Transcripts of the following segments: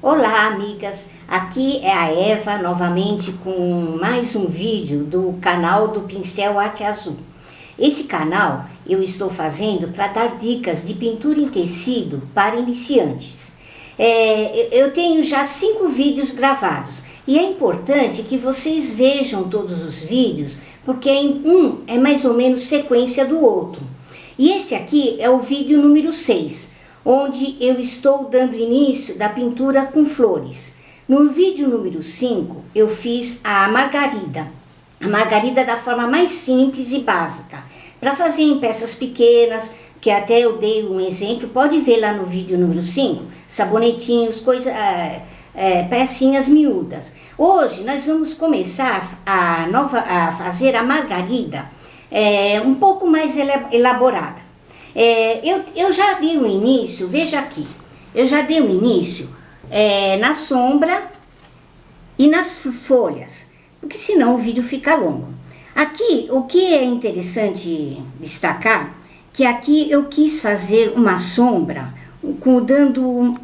Olá, amigas! Aqui é a Eva novamente com mais um vídeo do canal do Pincel Arte Azul. Esse canal eu estou fazendo para dar dicas de pintura em tecido para iniciantes. Eu tenho já 5 vídeos gravados e é importante que vocês vejam todos os vídeos, porque um é mais ou menos sequência do outro. E esse aqui é o vídeo número 6. Onde eu estou dando início da pintura com flores. No vídeo número 5, eu fiz a margarida da forma mais simples e básica, para fazer em peças pequenas, que até eu dei um exemplo, pode ver lá no vídeo número 5, sabonetinhos, pecinhas miúdas. Hoje nós vamos começar a fazer a margarida um pouco mais elaborada. Eu já dei o início, veja aqui, eu já dei o início na sombra e nas folhas, porque senão o vídeo fica longo. Aqui, o que é interessante destacar, que aqui eu quis fazer uma sombra dando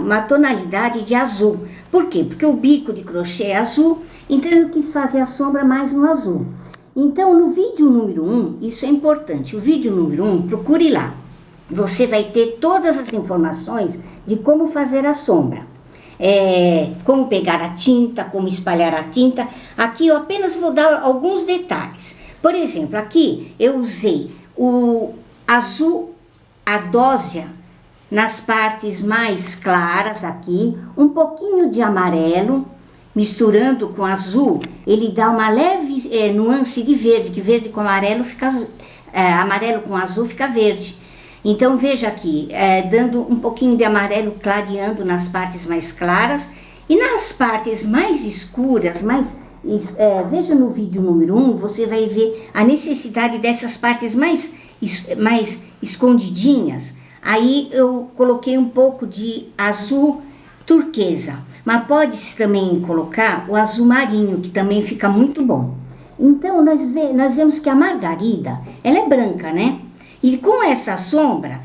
uma tonalidade de azul. Por quê? Porque o bico de crochê é azul, então eu quis fazer a sombra mais no azul. Então, no vídeo número 1, isso é importante, o vídeo número 1, procure lá. Você vai ter todas as informações de como fazer a sombra. Como pegar a tinta, como espalhar a tinta. Aqui eu apenas vou dar alguns detalhes. Por exemplo, aqui eu usei o azul ardósia nas partes mais claras aqui, um pouquinho de amarelo, misturando com azul, ele dá uma leve nuance de verde, que verde com amarelo fica amarelo com azul fica verde. Então veja aqui, dando um pouquinho de amarelo clareando nas partes mais claras e nas partes mais escuras, veja no vídeo número 1, você vai ver a necessidade dessas partes mais escondidinhas. Aí eu coloquei um pouco de azul turquesa, mas pode-se também colocar o azul marinho, que também fica muito bom. Então, nós vemos que a margarida, ela é branca, né? E com essa sombra,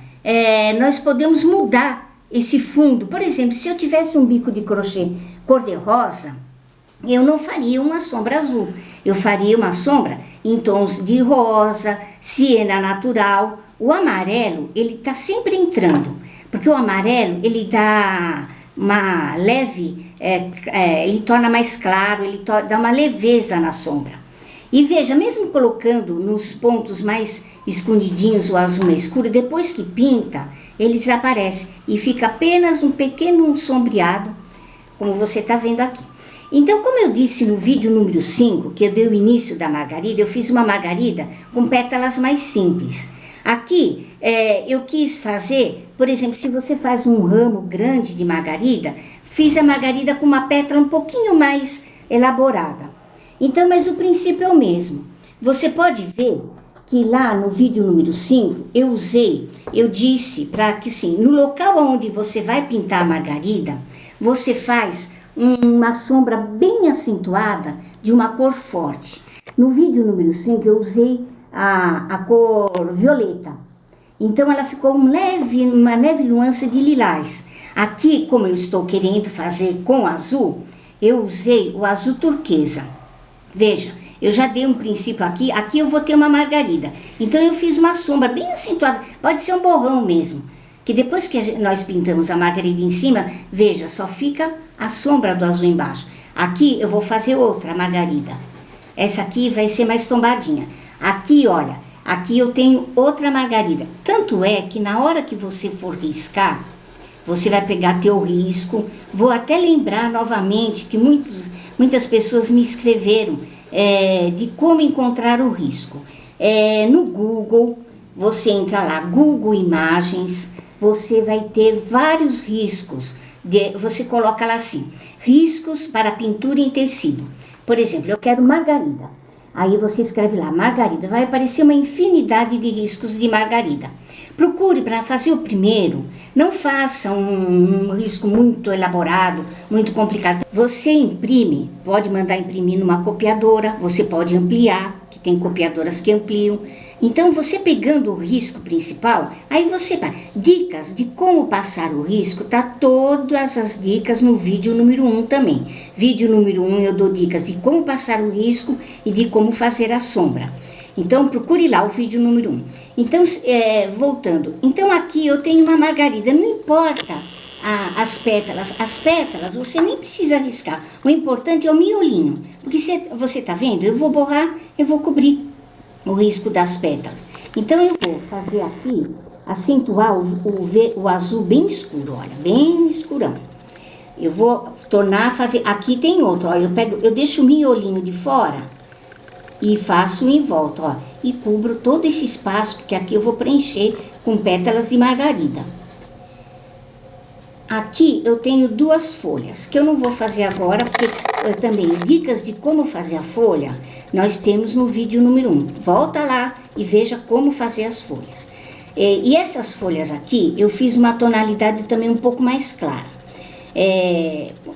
nós podemos mudar esse fundo. Por exemplo, se eu tivesse um bico de crochê cor-de-rosa, eu não faria uma sombra azul. Eu faria uma sombra em tons de rosa, siena natural. O amarelo, ele tá sempre entrando, porque o amarelo, ele dá uma leve, ele torna mais claro, ele dá uma leveza na sombra. E veja, mesmo colocando nos pontos mais escondidinhos o azul mais escuro, depois que pinta, ele desaparece e fica apenas um pequeno sombreado, como você está vendo aqui. Então, como eu disse no vídeo número 5, que eu dei o início da margarida, eu fiz uma margarida com pétalas mais simples. Aqui, eu quis fazer, por exemplo, se você faz um ramo grande de margarida, fiz a margarida com uma pétala um pouquinho mais elaborada. Então, mas o princípio é o mesmo. Você pode ver que lá no vídeo número 5, eu disse para que sim, no local onde você vai pintar a margarida, você faz uma sombra bem acentuada de uma cor forte. No vídeo número 5, eu usei a cor violeta. Então ela ficou uma leve nuance de lilás. Aqui, como eu estou querendo fazer com azul, eu usei o azul turquesa. Veja, eu já dei um princípio aqui eu vou ter uma margarida. Então eu fiz uma sombra bem acentuada, pode ser um borrão mesmo, que depois que nós pintamos a margarida em cima, veja, só fica a sombra do azul embaixo. Aqui eu vou fazer outra margarida. Essa aqui vai ser mais tombadinha. Aqui, olha, aqui eu tenho outra margarida. Tanto é que na hora que você for riscar, você vai pegar teu risco. Vou até lembrar novamente que muitas pessoas me escreveram de como encontrar o risco. No Google, você entra lá, Google Imagens, você vai ter vários riscos. Você coloca lá assim, riscos para pintura em tecido. Por exemplo, eu quero margarida. Aí você escreve lá, margarida, vai aparecer uma infinidade de riscos de margarida. Procure para fazer o primeiro, não faça um risco muito elaborado, muito complicado. Você imprime, pode mandar imprimir numa copiadora, você pode ampliar, que tem copiadoras que ampliam. Então, você pegando o risco principal, aí você vai. Dicas de como passar o risco, tá todas as dicas no vídeo número 1 também. Vídeo número 1 eu dou dicas de como passar o risco e de como fazer a sombra. Então, procure lá o vídeo número 1. Então, voltando. Então, aqui eu tenho uma margarida, não importa as pétalas você nem precisa riscar. O importante é o miolinho, porque você tá vendo? Eu vou borrar, eu vou cobrir o risco das pétalas. Então eu vou fazer aqui, acentuar o azul bem escuro, olha, bem escurão. Eu vou fazer, aqui tem outro, ó, eu deixo o miolinho de fora e faço em volta, ó, e cubro todo esse espaço, porque aqui eu vou preencher com pétalas de margarida. Aqui eu tenho 2 folhas, que eu não vou fazer agora, porque também dicas de como fazer a folha, nós temos no vídeo número 1. Volta lá e veja como fazer as folhas. E essas folhas aqui, eu fiz uma tonalidade também um pouco mais clara.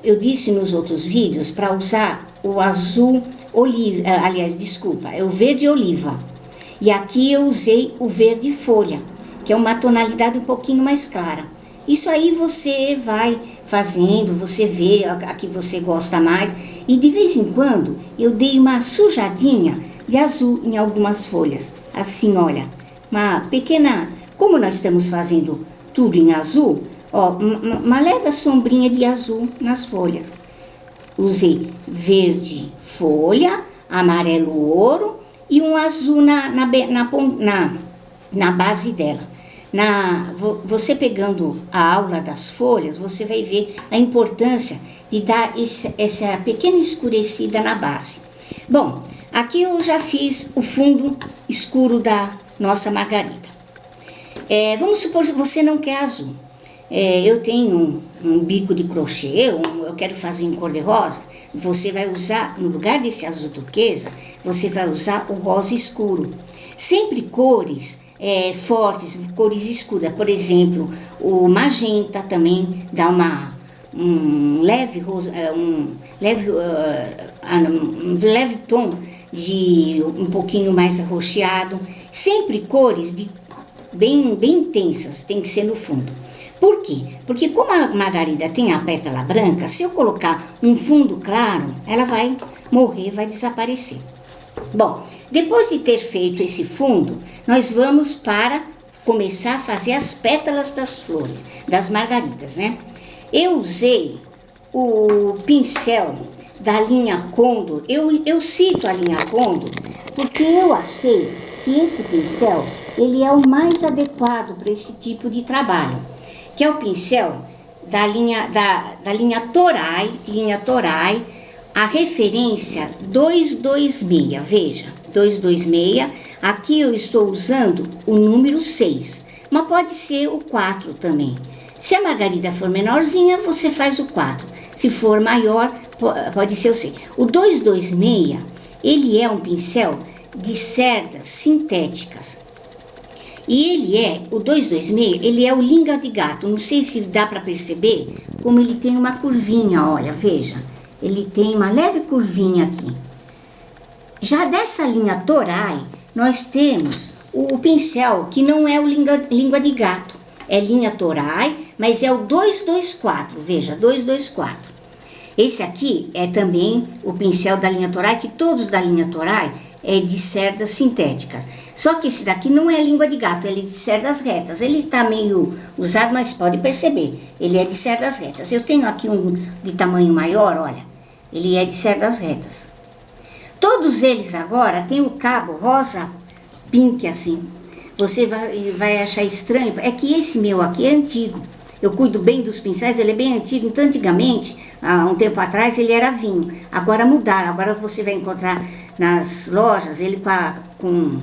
Eu disse nos outros vídeos para usar o azul oliva, aliás, desculpa, é o verde oliva. E aqui eu usei o verde folha, que é uma tonalidade um pouquinho mais clara. Isso aí você vai fazendo, você vê a que você gosta mais. E de vez em quando eu dei uma sujadinha de azul em algumas folhas. Assim, olha, uma pequena... Como nós estamos fazendo tudo em azul, ó, uma leve sombrinha de azul nas folhas. Usei verde folha, amarelo ouro e um azul na base dela. Você pegando a aula das folhas, você vai ver a importância de dar essa pequena escurecida na base. Bom, aqui eu já fiz o fundo escuro da nossa margarida. Vamos supor que você não quer azul. Eu tenho um bico de crochê, eu quero fazer em cor de rosa. Você vai usar, no lugar desse azul turquesa, você vai usar o rosa escuro. Sempre cores fortes, cores escuras. Por exemplo, o magenta também dá um leve tom de um pouquinho mais arroxeado. Sempre cores bem intensas, tem que ser no fundo. Por quê? Porque como a margarida tem a pétala branca, se eu colocar um fundo claro, ela vai morrer, vai desaparecer. Bom, depois de ter feito esse fundo, nós vamos para começar a fazer as pétalas das flores, das margaridas, né? Eu usei o pincel da linha Condor. Eu cito a linha Condor porque eu achei que esse pincel, ele é o mais adequado para esse tipo de trabalho, que é o pincel da linha Toray, a referência 226, veja, 226, aqui eu estou usando o número 6, mas pode ser o 4 também. Se a margarida for menorzinha, você faz o 4, se for maior, pode ser o 6. O 226, ele é um pincel de cerdas sintéticas. E o 226, ele é o língua de gato. Não sei se dá para perceber como ele tem uma curvinha, olha, veja. Ele tem uma leve curvinha aqui. Já dessa linha Toray, nós temos o pincel que não é o língua de gato. É linha Toray, mas é o 224, veja, 224. Esse aqui é também o pincel da linha Toray, que todos da linha Toray é de cerdas sintéticas. Só que esse daqui não é língua de gato, ele é de cerdas retas. Ele está meio usado, mas pode perceber, ele é de cerdas retas. Eu tenho aqui um de tamanho maior, olha, ele é de cerdas retas. Todos eles agora têm o cabo rosa pink assim. Você vai achar estranho, é que esse meu aqui é antigo. Eu cuido bem dos pincéis, ele é bem antigo. Então, antigamente, há um tempo atrás, ele era vinho. Agora mudaram, agora você vai encontrar nas lojas ele com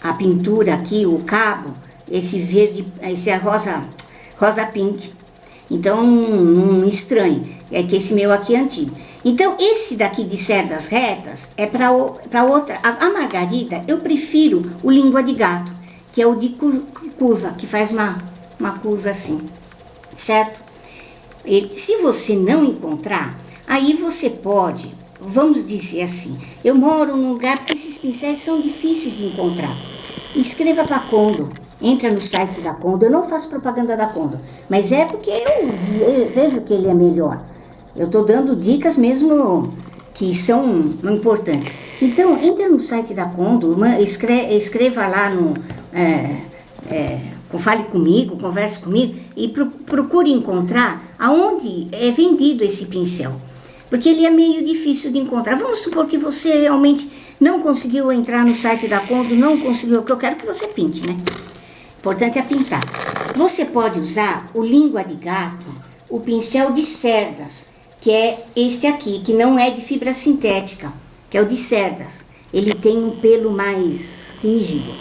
a pintura aqui, o cabo, esse verde, esse é rosa pink. Então, não estranho, é que esse meu aqui é antigo. Então, esse daqui de cerdas retas é para outra. A margarida, eu prefiro o língua de gato, que é o de curva, que faz uma curva assim, certo? E se você não encontrar, aí você pode, vamos dizer assim, eu moro num lugar que esses pincéis são difíceis de encontrar. escreva para a Condo, entra no site da Condo. Eu não faço propaganda da Condo, mas é porque eu vejo que ele é melhor. Eu estou dando dicas mesmo que são importantes. Então, entra no site da Condo, escreva lá no... fale comigo, converse comigo e procure encontrar aonde é vendido esse pincel. Porque ele é meio difícil de encontrar. Vamos supor que você realmente não conseguiu entrar no site da Condo, não conseguiu, que eu quero que você pinte, né? O importante é pintar. Você pode usar o língua de gato, o pincel de cerdas, que é este aqui, que não é de fibra sintética, que é o de cerdas. Ele tem um pelo mais rígido.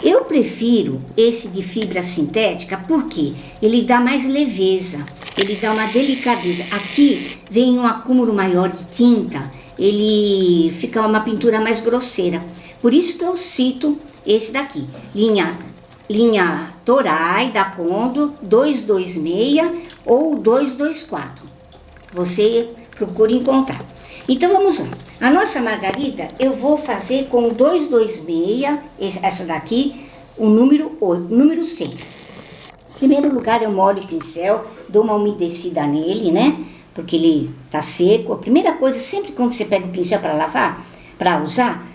Eu prefiro esse de fibra sintética porque ele dá mais leveza, ele dá uma delicadeza. Aqui vem um acúmulo maior de tinta, ele fica uma pintura mais grosseira. Por isso que eu cito esse daqui, linha Toray da Condo 226 ou 224. Você procura encontrar. Então vamos lá. A nossa margarida eu vou fazer com 226, essa daqui, o número 8, número 6. Em primeiro lugar eu molho o pincel, dou uma umedecida nele, né? Porque ele tá seco. A primeira coisa, sempre quando você pega o pincel para lavar, para usar,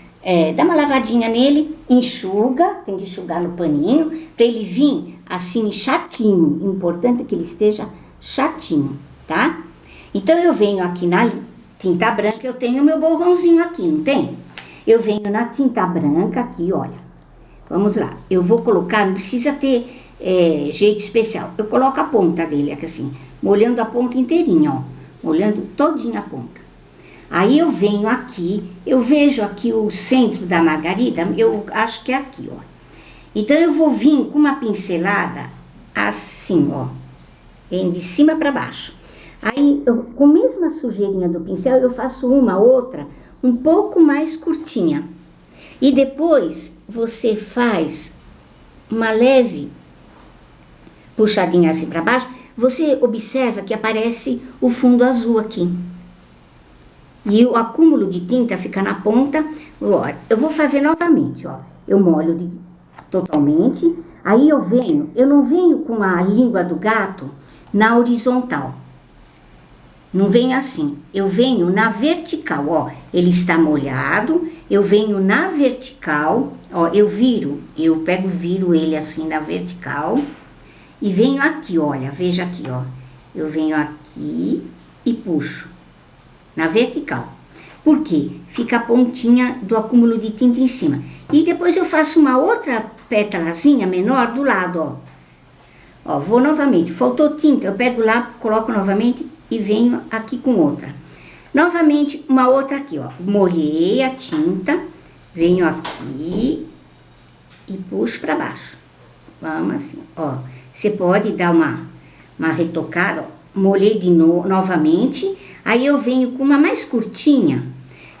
dá uma lavadinha nele, enxuga, tem que enxugar no paninho, para ele vir assim chatinho. O importante é que ele esteja chatinho, tá? Então eu venho aqui na tinta branca, eu tenho meu borrãozinho aqui, não tem? Eu venho na tinta branca aqui, olha. Vamos lá. Eu vou colocar, não precisa ter jeito especial. Eu coloco a ponta dele aqui assim, molhando a ponta inteirinha, ó. Molhando todinha a ponta. Aí eu venho aqui, eu vejo aqui o centro da margarida, eu acho que é aqui, ó. Então eu vou vir com uma pincelada assim, ó. Vem de cima para baixo. Aí, com a mesma sujeirinha do pincel, eu faço uma outra um pouco mais curtinha. E depois, você faz uma leve puxadinha assim para baixo. Você observa que aparece o fundo azul aqui. E o acúmulo de tinta fica na ponta. Eu vou fazer novamente, ó. Eu molho totalmente. Aí eu não venho com a língua do gato na horizontal. Não venho assim, eu venho na vertical, ó, ele está molhado, eu venho na vertical, ó, viro ele assim na vertical e venho aqui, olha, veja aqui, ó, eu venho aqui e puxo na vertical. Por quê? Fica a pontinha do acúmulo de tinta em cima. E depois eu faço uma outra pétalazinha menor do lado, ó. Ó, vou novamente, faltou tinta, eu pego lá, coloco novamente e venho aqui com outra. Novamente, uma outra aqui, ó. Molhei a tinta, venho aqui e puxo para baixo. Vamos assim, ó. Você pode dar uma retocada, ó. Molhei novamente, aí eu venho com uma mais curtinha,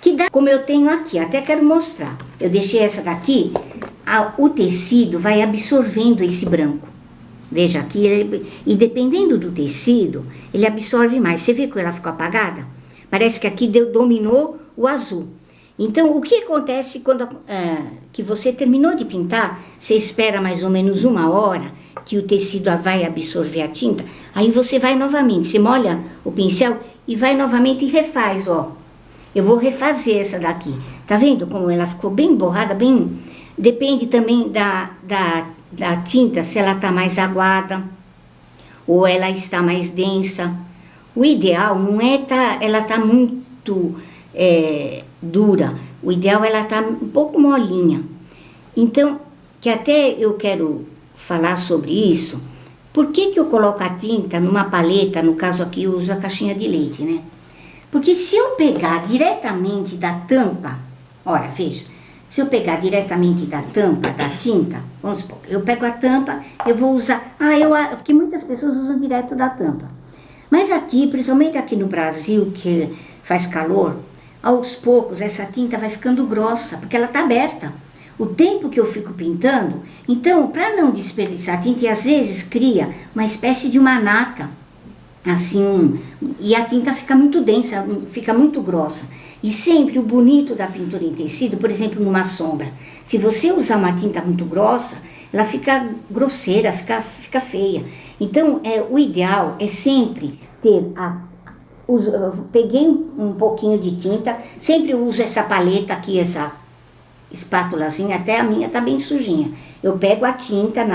que dá como eu tenho aqui, até quero mostrar. Eu deixei essa daqui, o tecido vai absorvendo esse branco. Veja aqui, e dependendo do tecido, ele absorve mais. Você vê que ela ficou apagada? Parece que aqui dominou o azul. Então, o que acontece quando que você terminou de pintar? Você espera mais ou menos 1 hora que o tecido vai absorver a tinta. Aí você vai novamente, você molha o pincel e vai novamente e refaz, ó. Eu vou refazer essa daqui. Tá vendo como ela ficou bem borrada, bem... Depende também da tinta, se ela está mais aguada ou ela está mais densa. O ideal não é ela tá muito dura. O ideal é ela tá um pouco molinha. Então, que até eu quero falar sobre isso. Por que eu coloco a tinta numa paleta? No caso aqui eu uso a caixinha de leite, né? Porque se eu pegar diretamente da tampa, olha, veja. Se eu pegar diretamente da tampa, da tinta, vamos supor, eu pego a tampa, eu vou usar... porque muitas pessoas usam direto da tampa. Mas aqui, principalmente aqui no Brasil, que faz calor, aos poucos essa tinta vai ficando grossa, porque ela está aberta. O tempo que eu fico pintando, então, para não desperdiçar a tinta, e às vezes cria uma espécie de uma nata, assim, e a tinta fica muito densa, fica muito grossa. E sempre o bonito da pintura em tecido, por exemplo, numa sombra, se você usar uma tinta muito grossa, ela fica grosseira, fica feia. Então, o ideal é sempre ter peguei um pouquinho de tinta, sempre uso essa paleta aqui, essa espátulazinha, até a minha tá bem sujinha. Eu pego a tinta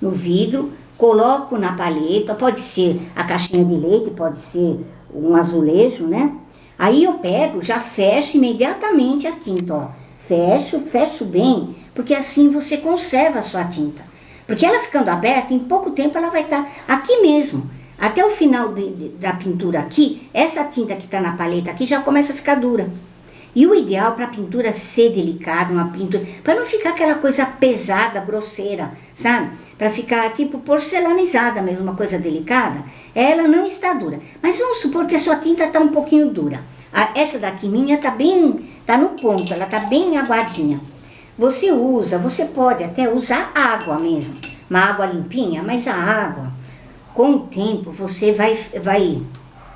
no vidro, coloco na paleta, pode ser a caixinha de leite, pode ser um azulejo, né? Aí eu pego, já fecho imediatamente a tinta, ó. Fecho bem, porque assim você conserva a sua tinta. Porque ela ficando aberta, em pouco tempo ela vai estar aqui mesmo. Até o final da pintura aqui, essa tinta que está na paleta aqui já começa a ficar dura. E o ideal para a pintura ser delicada, uma pintura, para não ficar aquela coisa pesada, grosseira, sabe? Para ficar tipo porcelanizada mesmo, uma coisa delicada, ela não está dura. Mas vamos supor que a sua tinta está um pouquinho dura. Essa daqui minha tá no ponto, ela tá bem aguadinha. Você pode até usar água mesmo, uma água limpinha, mas a água, com o tempo, você vai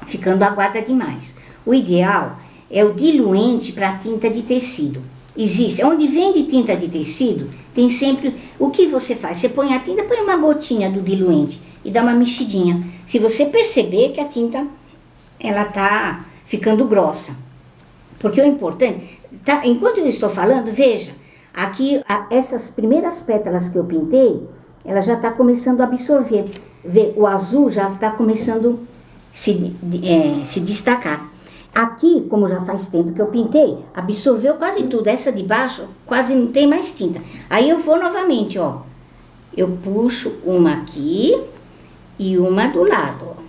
ficando aguada demais. O ideal é o diluente para tinta de tecido. Existe, onde vende tinta de tecido, tem sempre, o que você faz? Você põe a tinta, põe uma gotinha do diluente e dá uma mexidinha. Se você perceber que a tinta, ela tá ficando grossa. Porque o importante, enquanto eu estou falando, veja, aqui essas primeiras pétalas que eu pintei, ela já está começando a absorver. O azul já está começando a se destacar. Aqui, como já faz tempo que eu pintei, absorveu quase tudo. Essa de baixo quase não tem mais tinta. Aí eu vou novamente, ó. Eu puxo uma aqui e uma do lado, ó.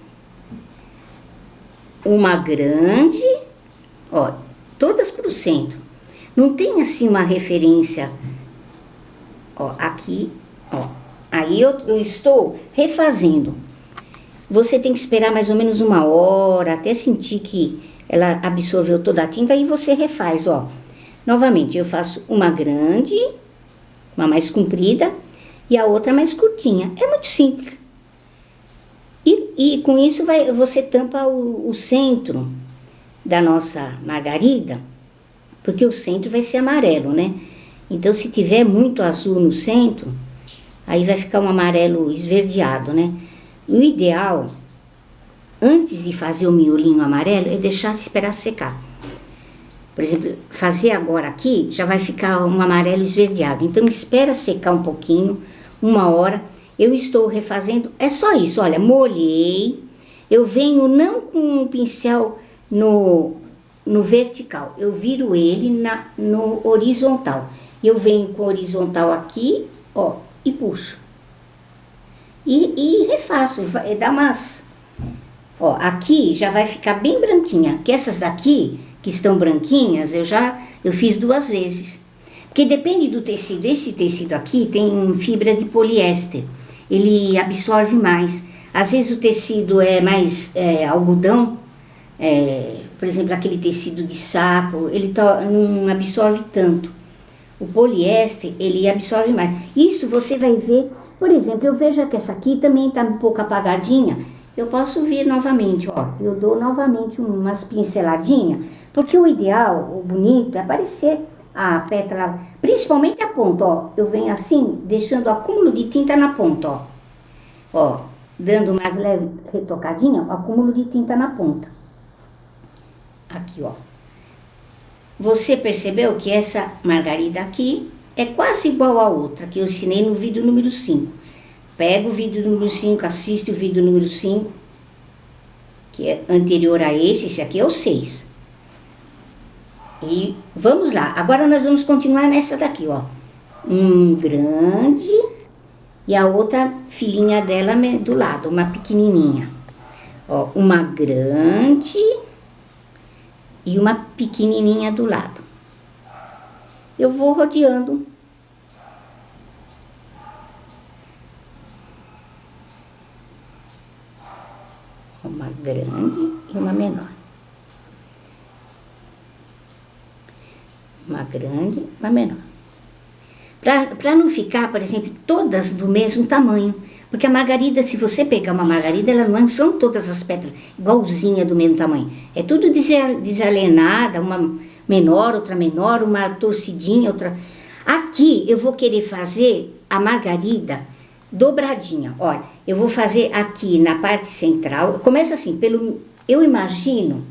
Uma grande, ó, todas pro centro. Não tem assim uma referência, ó, aqui, ó. Aí eu estou refazendo. Você tem que esperar mais ou menos 1 hora até sentir que ela absorveu toda a tinta e você refaz, ó. Novamente, eu faço uma grande, uma mais comprida e a outra mais curtinha. É muito simples. E com isso você tampa o centro da nossa margarida, porque o centro vai ser amarelo, né? Então, se tiver muito azul no centro, aí vai ficar um amarelo esverdeado, né? O ideal, antes de fazer o miolinho amarelo, é deixar se esperar secar. Por exemplo, fazer agora aqui, já vai ficar um amarelo esverdeado. Então, espera secar um pouquinho, 1 hora. Eu estou refazendo, é só isso, olha, molhei. Eu venho não com um pincel no vertical, eu viro ele no horizontal. Eu venho com o horizontal aqui, ó, e puxo. E refaço, dá umas... Ó, aqui já vai ficar bem branquinha, que essas daqui, que estão branquinhas, eu fiz 2 vezes. Porque depende do tecido. Esse tecido aqui tem fibra de poliéster, ele absorve mais. Às vezes o tecido é mais algodão, por exemplo, aquele tecido de saco, ele não absorve tanto. O poliéster, ele absorve mais. Isso você vai ver, por exemplo, eu vejo que essa aqui também está um pouco apagadinha. Eu posso vir novamente, ó, eu dou novamente umas pinceladinhas, porque o ideal, o bonito, é aparecer a pétala, principalmente a ponta, ó. Eu venho assim, deixando o acúmulo de tinta na ponta, ó. Ó, dando mais leve retocadinha, o acúmulo de tinta na ponta. Aqui, ó. Você percebeu que essa margarida aqui é quase igual a outra que eu ensinei no vídeo número 5. Pega o vídeo número 5, assiste o vídeo número 5, que é anterior a esse aqui é o 6. E vamos lá, agora nós vamos continuar nessa daqui, ó. Um grande e a outra filhinha dela do lado, uma pequenininha. Ó, uma grande e uma pequenininha do lado. Eu vou rodeando. Uma grande e uma menor. Uma grande e uma menor. Para não ficar, por exemplo, todas do mesmo tamanho. Porque a margarida, se você pegar uma margarida, ela não são todas as pétalas igualzinha do mesmo tamanho. É tudo desalienada, uma menor, uma torcidinha, outra... Aqui eu vou querer fazer a margarida dobradinha. Olha, eu vou fazer aqui na parte central. Começa assim, eu imagino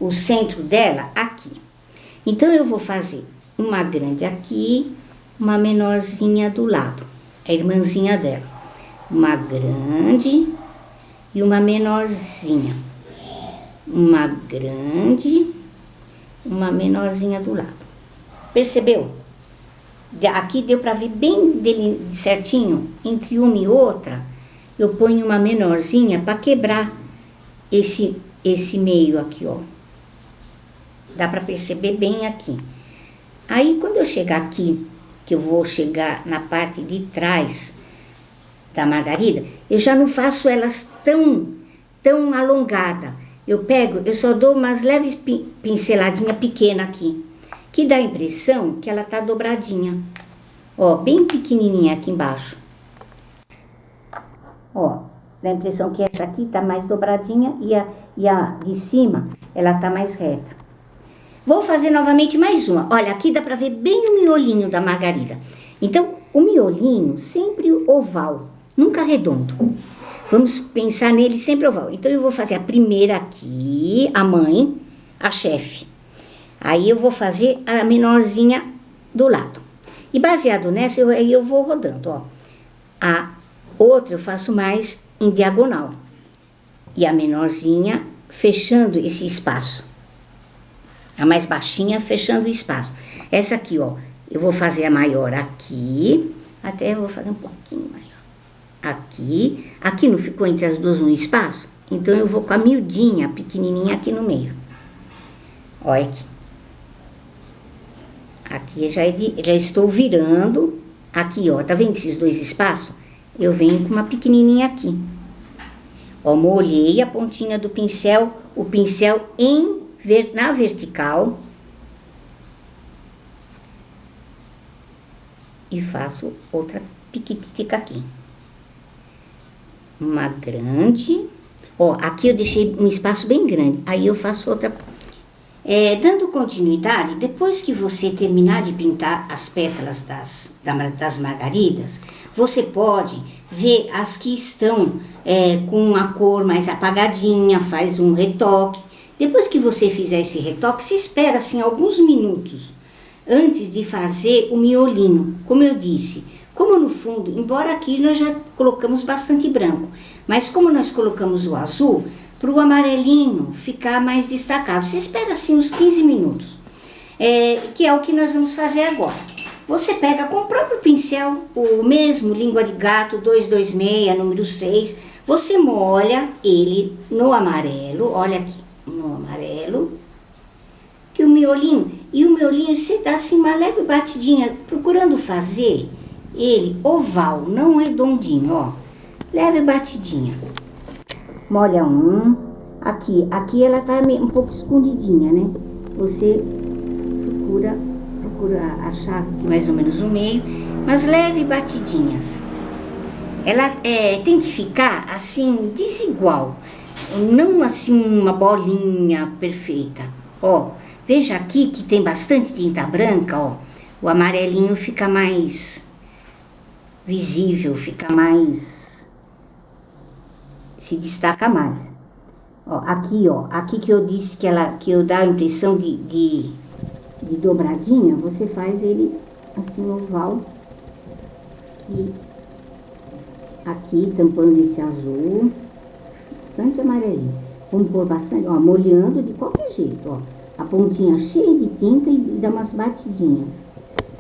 o centro dela aqui. Então eu vou fazer uma grande aqui, uma menorzinha do lado, a irmãzinha dela. Uma grande e uma menorzinha. Uma grande, uma menorzinha do lado. Percebeu? Aqui deu para ver bem certinho, entre uma e outra, eu ponho uma menorzinha para quebrar esse meio aqui, ó. Dá para perceber bem aqui. Aí, quando eu chegar aqui, que eu vou chegar na parte de trás da margarida, eu já não faço elas tão alongada. Eu só dou umas leves pinceladinha pequena aqui, que dá a impressão que ela tá dobradinha. Ó, bem pequenininha aqui embaixo. Ó, dá a impressão que essa aqui tá mais dobradinha e a de cima, ela tá mais reta. Vou fazer novamente mais uma. Olha, aqui dá pra ver bem o miolinho da margarida. Então, o miolinho sempre oval, nunca redondo. Vamos pensar nele sempre oval. Então, eu vou fazer a primeira aqui, a mãe, a chefe. Aí, eu vou fazer a menorzinha do lado. E baseado nessa, eu vou rodando, ó. A outra eu faço mais em diagonal. E a menorzinha fechando esse espaço. A mais baixinha fechando o espaço. Essa aqui, ó, eu vou fazer a maior aqui, até eu vou fazer um pouquinho maior. Aqui não ficou entre as duas um espaço? Então, eu vou com a miudinha, a pequenininha aqui no meio. Olha aqui. Aqui já estou virando. Aqui, ó, tá vendo esses dois espaços? Eu venho com uma pequenininha aqui. Ó, molhei a pontinha do pincel, o pincel na vertical. E faço outra piquititica aqui. Uma grande. Ó, aqui eu deixei um espaço bem grande. Aí eu faço outra. Dando continuidade, depois que você terminar de pintar as pétalas das margaridas, você pode ver as que estão com a cor mais apagadinha, faz um retoque. Depois que você fizer esse retoque, você espera assim alguns minutos antes de fazer o miolinho. Como eu disse, como no fundo, embora aqui nós já colocamos bastante branco, mas como nós colocamos o azul, para o amarelinho ficar mais destacado. Você espera assim uns 15 minutos, que é o que nós vamos fazer agora. Você pega com o próprio pincel, o mesmo língua de gato 226, número 6, você molha ele no amarelo, olha aqui, no amarelo, que o miolinho você dá assim uma leve batidinha, procurando fazer ele oval, não redondinho, ó, leve batidinha. Molha aqui ela tá um pouco escondidinha, né? Você procura achar aqui mais ou menos o meio, mas leve batidinhas. Ela tem que ficar assim, desigual, não assim uma bolinha perfeita. Ó, veja aqui que tem bastante tinta branca, ó. O amarelinho fica mais visível, fica mais... se destaca mais. Ó, aqui que eu disse que eu dá a impressão de dobradinha, você faz ele assim oval, aqui tampando esse azul, bastante amarelinho. Vamos pôr bastante, ó, molhando de qualquer jeito, ó, a pontinha cheia de tinta e dá umas batidinhas,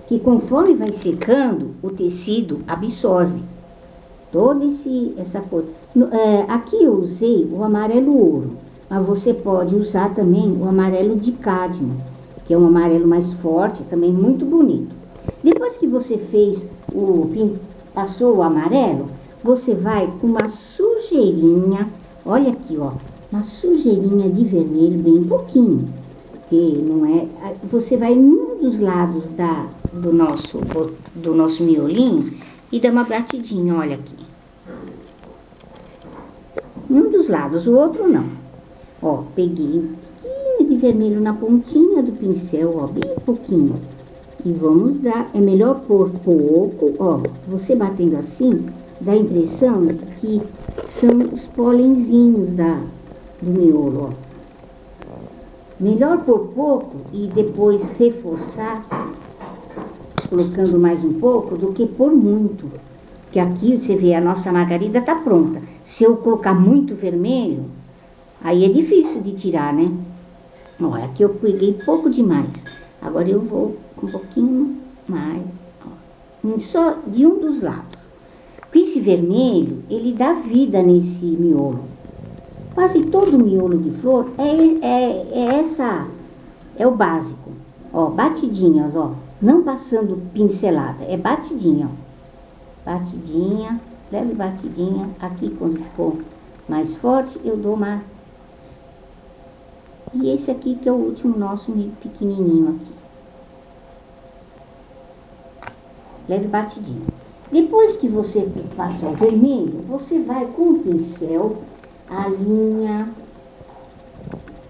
que conforme vai secando, o tecido absorve toda essa cor. Aqui eu usei o amarelo ouro, mas você pode usar também o amarelo de cádmio, que é um amarelo mais forte, também muito bonito. Depois que você passou o amarelo, você vai com uma sujeirinha, olha aqui, ó, uma sujeirinha de vermelho, bem pouquinho, porque não é... Você vai num dos lados do nosso miolinho e dá uma batidinha, olha aqui. Um dos lados, o outro não. Ó, peguei um pouquinho de vermelho na pontinha do pincel, ó, bem pouquinho. E vamos dar, é melhor pôr pouco, ó, você batendo assim, dá a impressão de que são os polenzinhos do miolo, ó. Melhor pôr pouco e depois reforçar, colocando mais um pouco, do que pôr muito. Porque aqui, você vê, a nossa margarida tá pronta. Se eu colocar muito vermelho, aí é difícil de tirar, né? Ó, aqui eu peguei pouco demais. Agora eu vou um pouquinho mais, ó, só de um dos lados. Porque esse vermelho, ele dá vida nesse miolo. Quase todo miolo de flor é o básico. Ó, batidinhas, ó. Não passando pincelada, é batidinha, ó. Batidinha, leve batidinha. Aqui, quando ficou mais forte, eu dou uma... E esse aqui que é o último nosso pequenininho aqui. Leve batidinha. Depois que você passou o vermelho, você vai com o pincel... a linha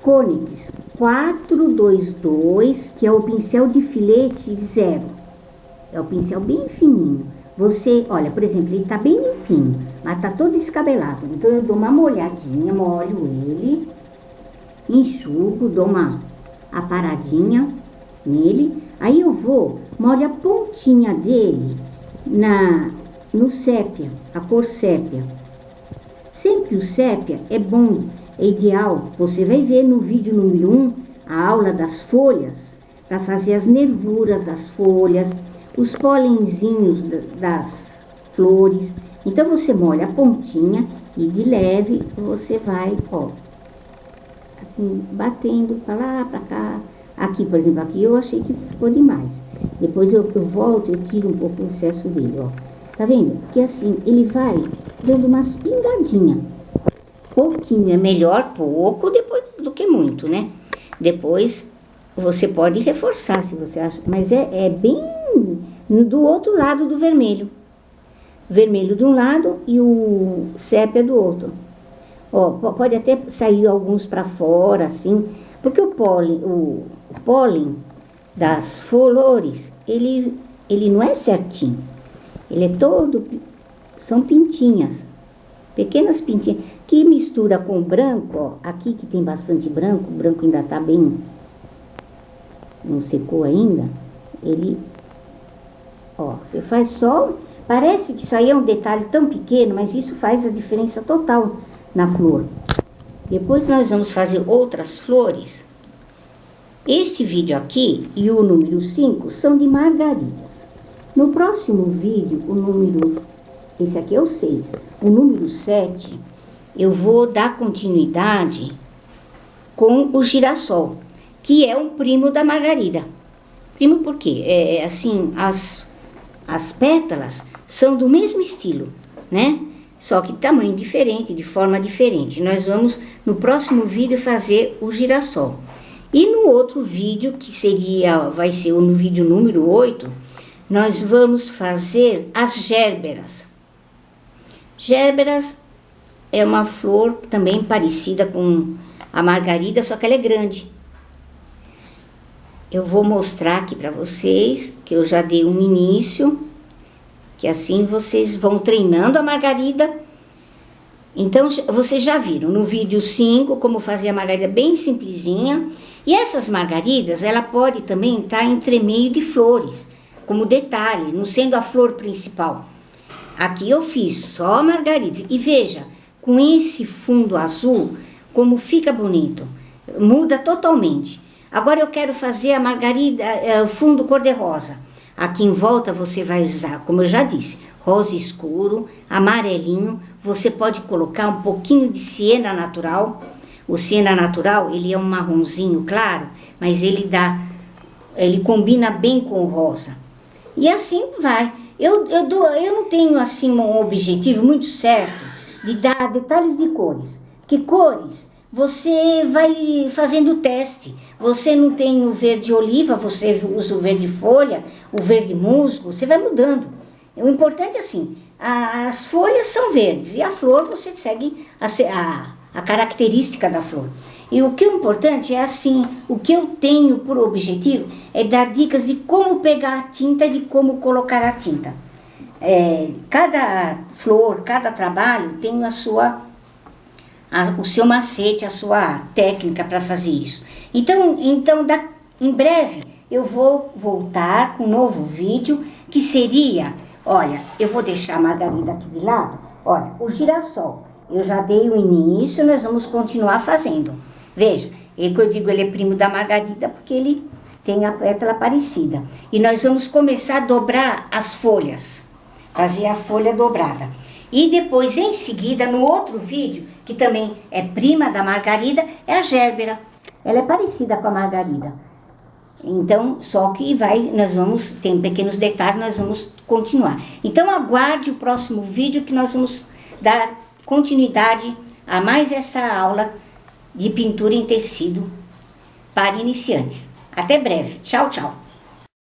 Conix 422, que é o pincel de filete 0. É o pincel bem fininho. Você, olha, por exemplo, ele tá bem limpinho, mas tá todo descabelado. Então, eu dou uma molhadinha, molho ele, enxugo, dou uma aparadinha nele. Aí eu vou, molho a pontinha dele no sépia, a cor sépia. Sempre o sépia é bom, é ideal. Você vai ver no vídeo número 1, a aula das folhas, para fazer as nervuras das folhas, os polenzinhos das flores. Então, você molha a pontinha e de leve você vai, ó, assim, batendo para lá, para cá. Aqui, por exemplo, aqui eu achei que ficou demais. Depois eu volto, eu tiro um pouco o excesso dele, ó. Tá vendo? Porque assim, ele vai dando umas pingadinhas. Pouquinho é melhor, pouco, depois do que muito, né? Depois você pode reforçar, se você acha. Mas é bem do outro lado do vermelho. Vermelho de um lado e o sépia do outro. Ó, pode até sair alguns para fora, assim. Porque o pólen das flores, ele não é certinho. Ele é todo, são pintinhas, pequenas pintinhas, que mistura com branco, ó, aqui que tem bastante branco, o branco ainda tá bem, não secou ainda, ele, ó, você faz só, parece que isso aí é um detalhe tão pequeno, mas isso faz a diferença total na flor. Depois nós vamos fazer outras flores. Este vídeo aqui e o número 5 são de margaridas. No próximo vídeo, esse aqui é o 6, o número 7, eu vou dar continuidade com o girassol, que é um primo da margarida. Primo por quê? Assim, as pétalas são do mesmo estilo, né? Só que tamanho diferente, de forma diferente. Nós vamos, no próximo vídeo, fazer o girassol. E no outro vídeo, que vai ser no vídeo número 8, nós vamos fazer as gérberas. Gérberas é uma flor também parecida com a margarida, só que ela é grande. Eu vou mostrar aqui para vocês, que eu já dei um início, que assim vocês vão treinando a margarida. Então, vocês já viram no vídeo 5 como fazer a margarida bem simplesinha. E essas margaridas, ela pode também estar entre meio de flores, como detalhe, não sendo a flor principal. Aqui eu fiz só a margarida. E veja, com esse fundo azul, como fica bonito. Muda totalmente. Agora eu quero fazer a margarida, o fundo cor-de-rosa. Aqui em volta você vai usar, como eu já disse, rosa escuro, amarelinho. Você pode colocar um pouquinho de siena natural. O siena natural, ele é um marronzinho claro, mas ele combina bem com o rosa. E assim vai. Eu não tenho assim um objetivo muito certo de dar detalhes de cores. Porque cores, você vai fazendo o teste. Você não tem o verde oliva, você usa o verde folha, o verde musgo, você vai mudando. O importante é assim, as folhas são verdes e a flor você segue a característica da flor. E o que é importante é assim, o que eu tenho por objetivo é dar dicas de como pegar a tinta e de como colocar a tinta. Cada flor, cada trabalho tem o seu macete, a sua técnica para fazer isso. Então em breve eu vou voltar com um novo vídeo que seria, olha, eu vou deixar a margarida aqui de lado, olha, o girassol. Eu já dei o início, nós vamos continuar fazendo. Veja, eu digo ele é primo da margarida porque ele tem a pétala parecida. E nós vamos começar a dobrar as folhas, fazer a folha dobrada. E depois, em seguida, no outro vídeo, que também é prima da margarida, é a gérbera. Ela é parecida com a margarida. Então, só que tem pequenos detalhes, nós vamos continuar. Então, aguarde o próximo vídeo que nós vamos dar continuidade a mais essa aula de pintura em tecido para iniciantes. Até breve. Tchau, tchau.